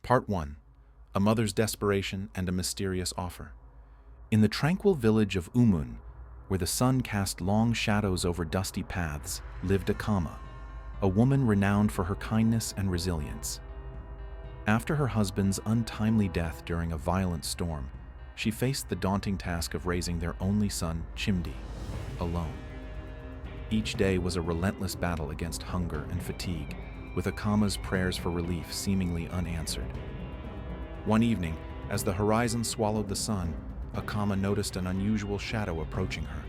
Part 1. A Mother's Desperation and a Mysterious Offer. In the tranquil village of Umun, where the sun cast long shadows over dusty paths, lived Akama, a woman renowned for her kindness and resilience. After her husband's untimely death during a violent storm, she faced the daunting task of raising their only son, Chimdi, alone. Each day was a relentless battle against hunger and fatigue, with Akama's prayers for relief seemingly unanswered. One evening, as the horizon swallowed the sun, Akama noticed an unusual shadow approaching her.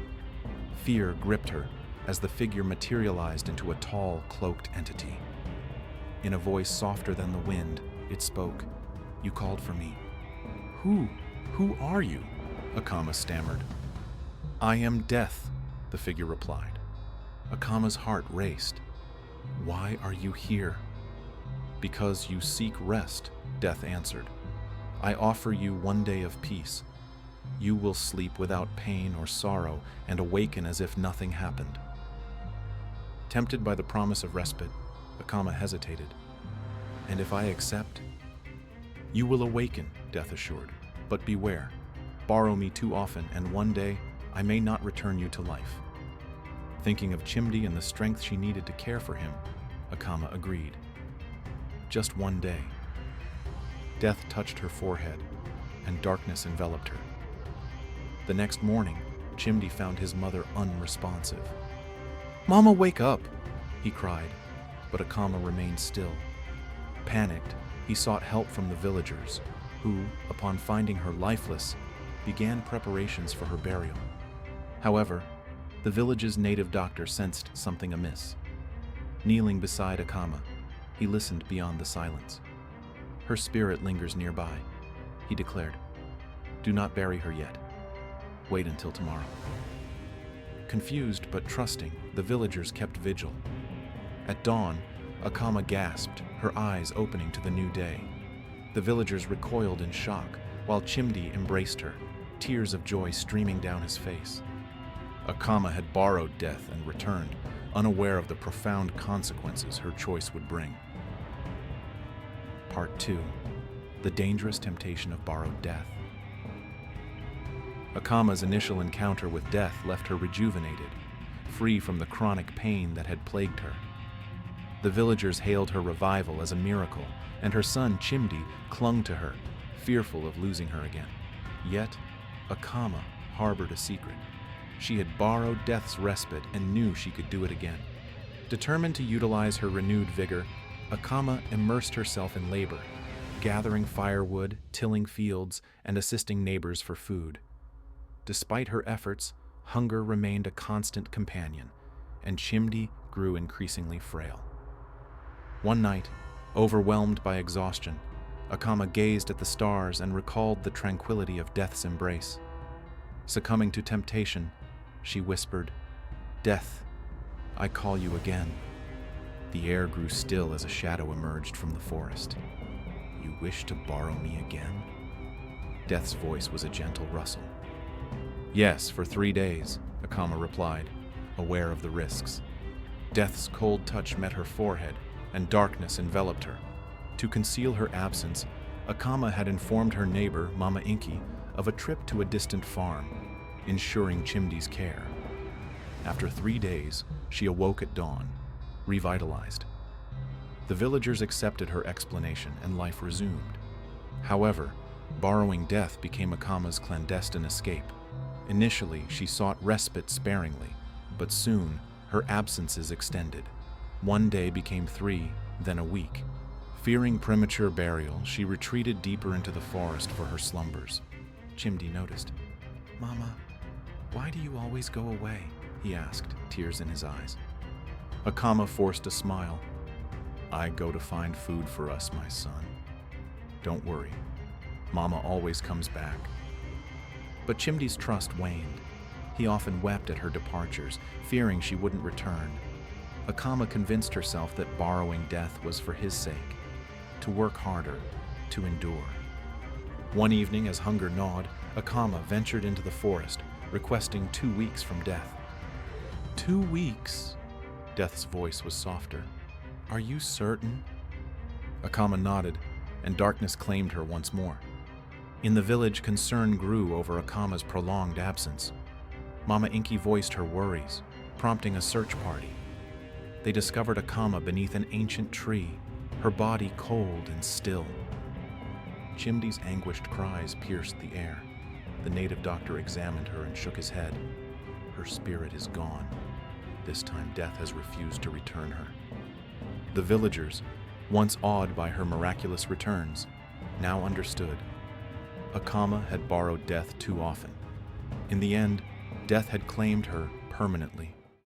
Fear gripped her as the figure materialized into a tall, cloaked entity. In a voice softer than the wind, it spoke, "You called for me." Who are you?" Akama stammered. "I am Death," the figure replied. Akama's heart raced. "Why are you here?" "Because you seek rest," Death answered. "I offer you one day of peace. You will sleep without pain or sorrow and awaken as if nothing happened." Tempted by the promise of respite, Akama hesitated. "And if I accept?" "You will awaken," Death assured. "But beware. Borrow me too often, and one day I may not return you to life." Thinking of Chimdi and the strength she needed to care for him, Akama agreed. Just one day. Death touched her forehead, and darkness enveloped her. The next morning, Chimdi found his mother unresponsive. "Mama, wake up!" he cried, but Akama remained still. Panicked, he sought help from the villagers, who, upon finding her lifeless, began preparations for her burial. However, the village's native doctor sensed something amiss. Kneeling beside Akama, he listened beyond the silence. "Her spirit lingers nearby," he declared. "Do not bury her yet. Wait until tomorrow." Confused but trusting, the villagers kept vigil. At dawn, Akama gasped, her eyes opening to the new day. The villagers recoiled in shock, while Chimdi embraced her, tears of joy streaming down his face. Akama had borrowed Death and returned, unaware of the profound consequences her choice would bring. Part 2. The Dangerous Temptation of Borrowed Death. Akama's initial encounter with Death left her rejuvenated, free from the chronic pain that had plagued her. The villagers hailed her revival as a miracle, and her son Chimdi clung to her, fearful of losing her again. Yet, Akama harbored a secret. She had borrowed Death's respite and knew she could do it again. Determined to utilize her renewed vigor, Akama immersed herself in labor, gathering firewood, tilling fields, and assisting neighbors for food. Despite her efforts, hunger remained a constant companion, and Chimdi grew increasingly frail. One night, overwhelmed by exhaustion, Akama gazed at the stars and recalled the tranquility of Death's embrace. Succumbing to temptation, she whispered, "Death, I call you again." The air grew still as a shadow emerged from the forest. "You wish to borrow me again?" Death's voice was a gentle rustle. "Yes, for 3 days," Akama replied, aware of the risks. Death's cold touch met her forehead, and darkness enveloped her. To conceal her absence, Akama had informed her neighbor, Mama Inki, of a trip to a distant farm, ensuring Chimdi's care. After 3 days, she awoke at dawn, revitalized. The villagers accepted her explanation and life resumed. However, borrowing Death became Akama's clandestine escape. Initially, she sought respite sparingly, but soon her absences extended. One day became 3, then a week. Fearing premature burial, she retreated deeper into the forest for her slumbers. Chimdi noticed. "Mama, why do you always go away?" he asked, tears in his eyes. Akama forced a smile. "I go to find food for us, my son. Don't worry. Mama always comes back." But Chimdi's trust waned. He often wept at her departures, fearing she wouldn't return. Akama convinced herself that borrowing Death was for his sake, to work harder, to endure. One evening, as hunger gnawed, Akama ventured into the forest, requesting 2 weeks from Death. 2 weeks? Death's voice was softer. "Are you certain?" Akama nodded, and darkness claimed her once more. In the village, concern grew over Akama's prolonged absence. Mama Inky voiced her worries, prompting a search party. They discovered Akama beneath an ancient tree, her body cold and still. Chimdi's anguished cries pierced the air. The native doctor examined her and shook his head. Her spirit is gone. This time death has refused to return her. The villagers, once awed by her miraculous returns, now understood. Akama had borrowed death too often. In the end, death had claimed her permanently.